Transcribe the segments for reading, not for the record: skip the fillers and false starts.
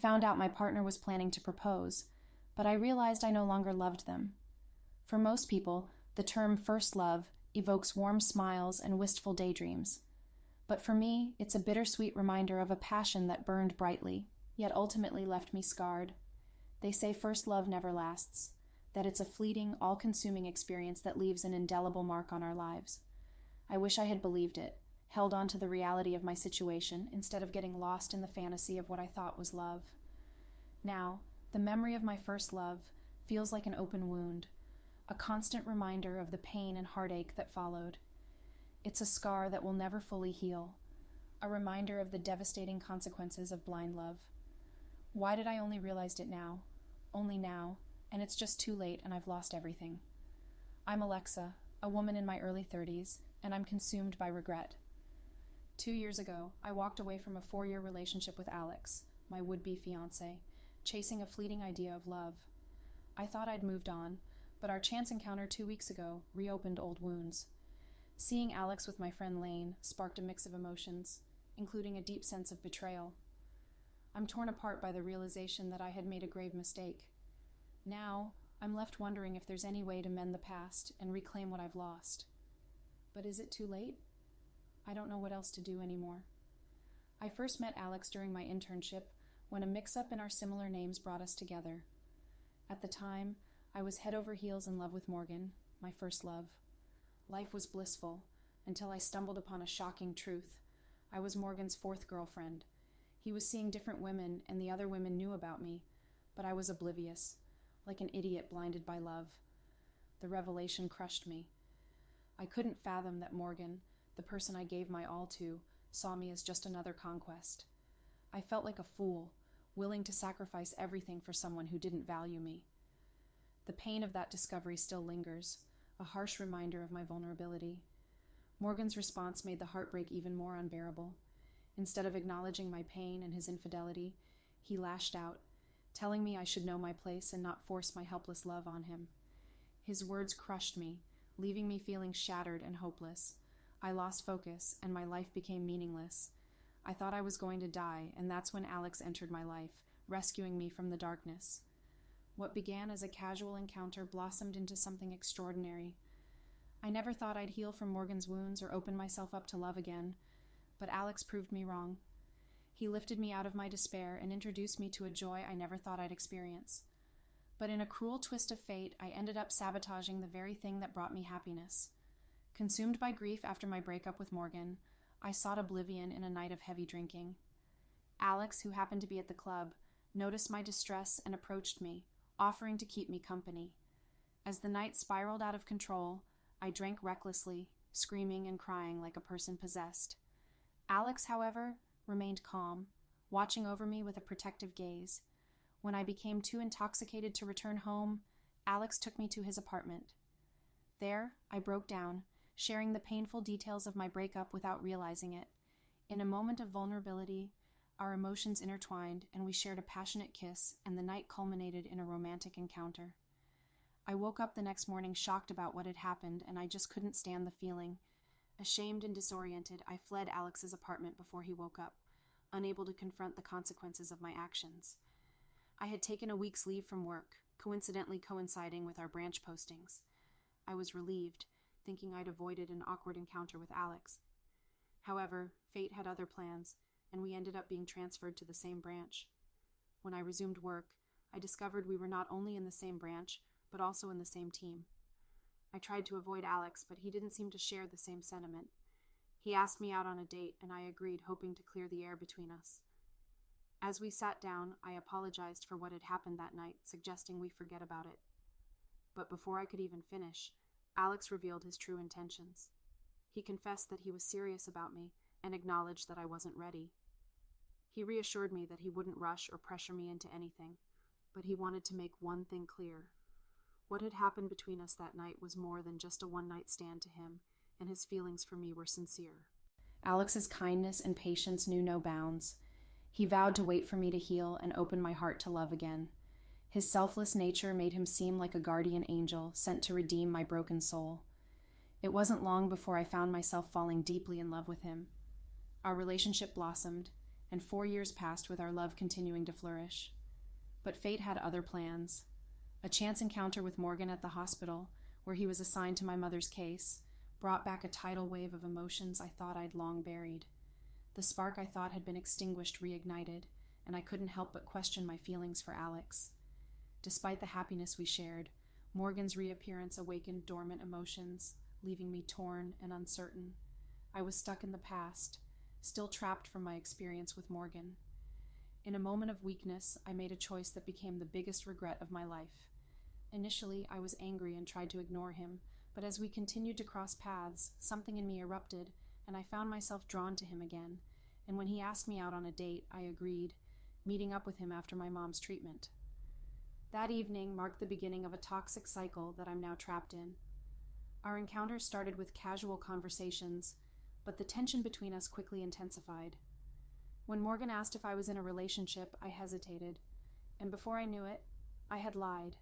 found out my partner was planning to propose, but I realized I no longer loved them. For most people, the term first love evokes warm smiles and wistful daydreams. But for me, it's a bittersweet reminder of a passion that burned brightly, yet ultimately left me scarred. They say first love never lasts, that it's a fleeting, all-consuming experience that leaves an indelible mark on our lives. I wish I had believed it, held on to the reality of my situation instead of getting lost in the fantasy of what I thought was love. Now, the memory of my first love feels like an open wound, a constant reminder of the pain and heartache that followed. It's a scar that will never fully heal, a reminder of the devastating consequences of blind love. Why did I only realize it now? Only now, and it's just too late and I've lost everything. I'm Alexa, a woman in my early 30s, and I'm consumed by regret. 2 years ago, I walked away from a 4-year relationship with Alex, my would-be fiancé, chasing a fleeting idea of love. I thought I'd moved on, but our chance encounter 2 weeks ago reopened old wounds. Seeing Alex with my friend Lane sparked a mix of emotions, including a deep sense of betrayal. I'm torn apart by the realization that I had made a grave mistake. Now, I'm left wondering if there's any way to mend the past and reclaim what I've lost. But is it too late? I don't know what else to do anymore. I first met Alex during my internship when a mix-up in our similar names brought us together. At the time, I was head over heels in love with Morgan, my first love. Life was blissful until I stumbled upon a shocking truth. I was Morgan's 4th girlfriend. He was seeing different women, and the other women knew about me, but I was oblivious, like an idiot blinded by love. The revelation crushed me. I couldn't fathom that Morgan, the person I gave my all to, saw me as just another conquest. I felt like a fool, willing to sacrifice everything for someone who didn't value me. The pain of that discovery still lingers, a harsh reminder of my vulnerability. Morgan's response made the heartbreak even more unbearable. Instead of acknowledging my pain and his infidelity, he lashed out, telling me I should know my place and not force my helpless love on him. His words crushed me, leaving me feeling shattered and hopeless. I lost focus, and my life became meaningless. I thought I was going to die, and that's when Alex entered my life, rescuing me from the darkness. What began as a casual encounter blossomed into something extraordinary. I never thought I'd heal from Morgan's wounds or open myself up to love again, but Alex proved me wrong. He lifted me out of my despair and introduced me to a joy I never thought I'd experience. But in a cruel twist of fate, I ended up sabotaging the very thing that brought me happiness. Consumed by grief after my breakup with Morgan, I sought oblivion in a night of heavy drinking. Alex, who happened to be at the club, noticed my distress and approached me, offering to keep me company. As the night spiraled out of control, I drank recklessly, screaming and crying like a person possessed. Alex, however, remained calm, watching over me with a protective gaze. When I became too intoxicated to return home, Alex took me to his apartment. There, I broke down, sharing the painful details of my breakup without realizing it. In a moment of vulnerability, our emotions intertwined, and we shared a passionate kiss, and the night culminated in a romantic encounter. I woke up the next morning shocked about what had happened, and I just couldn't stand the feeling. Ashamed and disoriented, I fled Alex's apartment before he woke up, unable to confront the consequences of my actions. I had taken a week's leave from work, coincidentally coinciding with our branch postings. I was relieved, thinking I'd avoided an awkward encounter with Alex. However, fate had other plans, and we ended up being transferred to the same branch. When I resumed work, I discovered we were not only in the same branch, but also in the same team. I tried to avoid Alex, but he didn't seem to share the same sentiment. He asked me out on a date, and I agreed, hoping to clear the air between us. As we sat down, I apologized for what had happened that night, suggesting we forget about it. But before I could even finish, Alex revealed his true intentions. He confessed that he was serious about me and acknowledged that I wasn't ready. He reassured me that he wouldn't rush or pressure me into anything, but he wanted to make one thing clear. What had happened between us that night was more than just a one-night stand to him, and his feelings for me were sincere. Alex's kindness and patience knew no bounds. He vowed to wait for me to heal and open my heart to love again. His selfless nature made him seem like a guardian angel sent to redeem my broken soul. It wasn't long before I found myself falling deeply in love with him. Our relationship blossomed, and 4 years passed with our love continuing to flourish. But fate had other plans. A chance encounter with Morgan at the hospital, where he was assigned to my mother's case, brought back a tidal wave of emotions I thought I'd long buried. The spark I thought had been extinguished reignited, and I couldn't help but question my feelings for Alex. Despite the happiness we shared, Morgan's reappearance awakened dormant emotions, leaving me torn and uncertain. I was stuck in the past, still trapped from my experience with Morgan. In a moment of weakness, I made a choice that became the biggest regret of my life. Initially, I was angry and tried to ignore him, but as we continued to cross paths, something in me erupted, and I found myself drawn to him again, and when he asked me out on a date, I agreed, meeting up with him after my mom's treatment. That evening marked the beginning of a toxic cycle that I'm now trapped in. Our encounter started with casual conversations, but the tension between us quickly intensified. When Morgan asked if I was in a relationship, I hesitated, and before I knew it, I had lied,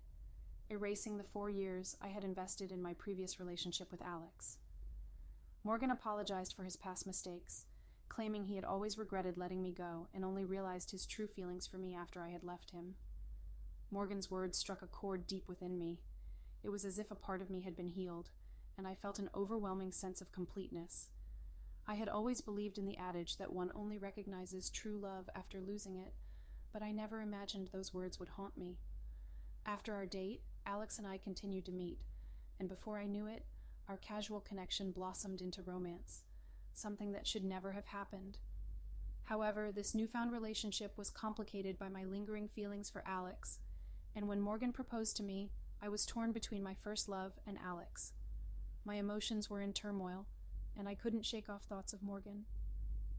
erasing the 4 years I had invested in my previous relationship with Alex. Morgan apologized for his past mistakes, claiming he had always regretted letting me go and only realized his true feelings for me after I had left him. Morgan's words struck a chord deep within me. It was as if a part of me had been healed, and I felt an overwhelming sense of completeness. I had always believed in the adage that one only recognizes true love after losing it, but I never imagined those words would haunt me. After our date, Alex and I continued to meet, and before I knew it, our casual connection blossomed into romance, something that should never have happened. However, this newfound relationship was complicated by my lingering feelings for Alex, and when Morgan proposed to me, I was torn between my first love and Alex. My emotions were in turmoil, and I couldn't shake off thoughts of Morgan.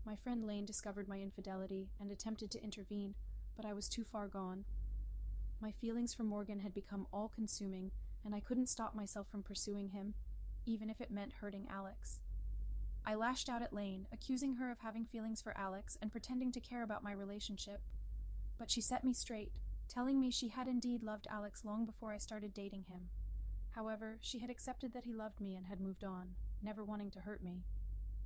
My friend Lane discovered my infidelity and attempted to intervene, but I was too far gone. My feelings for Morgan had become all-consuming, and I couldn't stop myself from pursuing him, even if it meant hurting Alex. I lashed out at Lane, accusing her of having feelings for Alex and pretending to care about my relationship. But she set me straight, telling me she had indeed loved Alex long before I started dating him. However, she had accepted that he loved me and had moved on, never wanting to hurt me.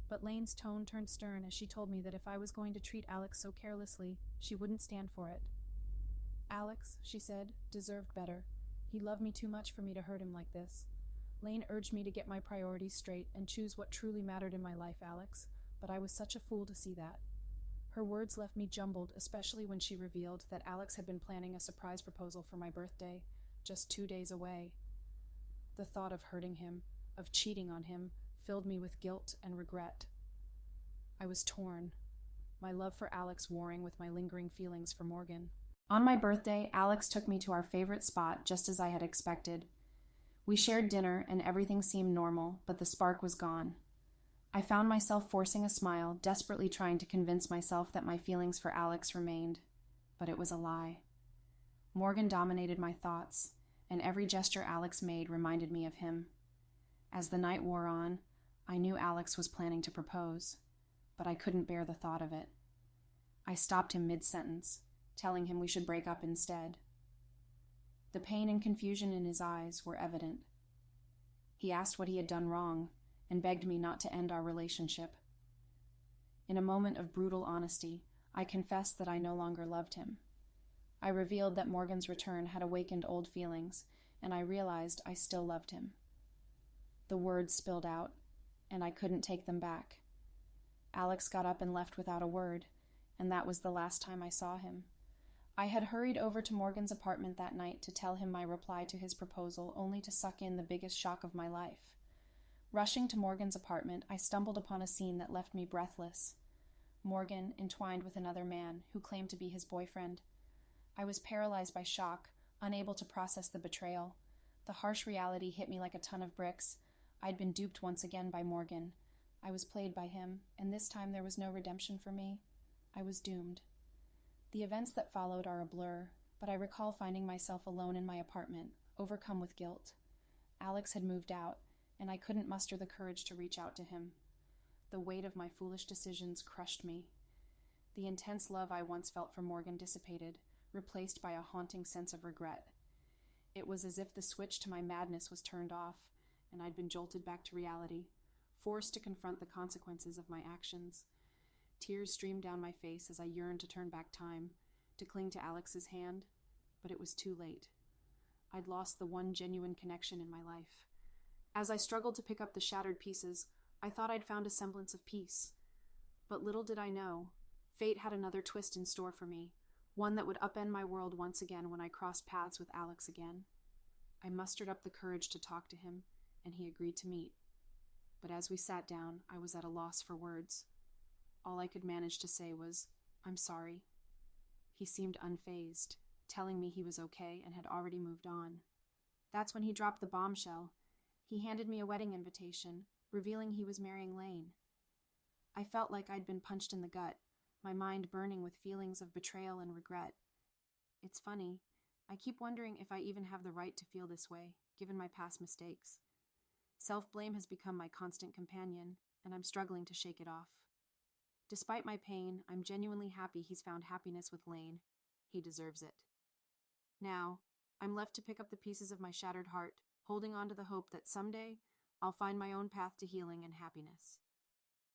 But Lane's tone turned stern as she told me that if I was going to treat Alex so carelessly, she wouldn't stand for it. Alex, she said, deserved better. He loved me too much for me to hurt him like this. Lane urged me to get my priorities straight and choose what truly mattered in my life, Alex, but I was such a fool to see that. Her words left me jumbled, especially when she revealed that Alex had been planning a surprise proposal for my birthday, just 2 days away. The thought of hurting him, of cheating on him, filled me with guilt and regret. I was torn, my love for Alex warring with my lingering feelings for Morgan. On my birthday, Alex took me to our favorite spot, just as I had expected. We shared dinner, and everything seemed normal, but the spark was gone. I found myself forcing a smile, desperately trying to convince myself that my feelings for Alex remained. But it was a lie. Morgan dominated my thoughts, and every gesture Alex made reminded me of him. As the night wore on, I knew Alex was planning to propose, but I couldn't bear the thought of it. I stopped him mid-sentence, telling him we should break up instead. The pain and confusion in his eyes were evident. He asked what he had done wrong, and begged me not to end our relationship. In a moment of brutal honesty, I confessed that I no longer loved him. I revealed that Morgan's return had awakened old feelings, and I realized I still loved him. The words spilled out, and I couldn't take them back. Alex got up and left without a word, and that was the last time I saw him. I had hurried over to Morgan's apartment that night to tell him my reply to his proposal, only to suck in the biggest shock of my life. Rushing to Morgan's apartment, I stumbled upon a scene that left me breathless. Morgan entwined with another man, who claimed to be his boyfriend. I was paralyzed by shock, unable to process the betrayal. The harsh reality hit me like a ton of bricks. I'd been duped once again by Morgan. I was played by him, and this time there was no redemption for me. I was doomed. The events that followed are a blur, but I recall finding myself alone in my apartment, overcome with guilt. Alex had moved out, and I couldn't muster the courage to reach out to him. The weight of my foolish decisions crushed me. The intense love I once felt for Morgan dissipated, replaced by a haunting sense of regret. It was as if the switch to my madness was turned off, and I'd been jolted back to reality, forced to confront the consequences of my actions. Tears streamed down my face as I yearned to turn back time, to cling to Alex's hand, but it was too late. I'd lost the one genuine connection in my life. As I struggled to pick up the shattered pieces, I thought I'd found a semblance of peace. But little did I know, fate had another twist in store for me, one that would upend my world once again when I crossed paths with Alex again. I mustered up the courage to talk to him, and he agreed to meet. But as we sat down, I was at a loss for words. All I could manage to say was, "I'm sorry." He seemed unfazed, telling me he was okay and had already moved on. That's when he dropped the bombshell. He handed me a wedding invitation, revealing he was marrying Lane. I felt like I'd been punched in the gut, my mind burning with feelings of betrayal and regret. It's funny, I keep wondering if I even have the right to feel this way, given my past mistakes. Self-blame has become my constant companion, and I'm struggling to shake it off. Despite my pain, I'm genuinely happy he's found happiness with Lane. He deserves it. Now, I'm left to pick up the pieces of my shattered heart, holding on to the hope that someday I'll find my own path to healing and happiness.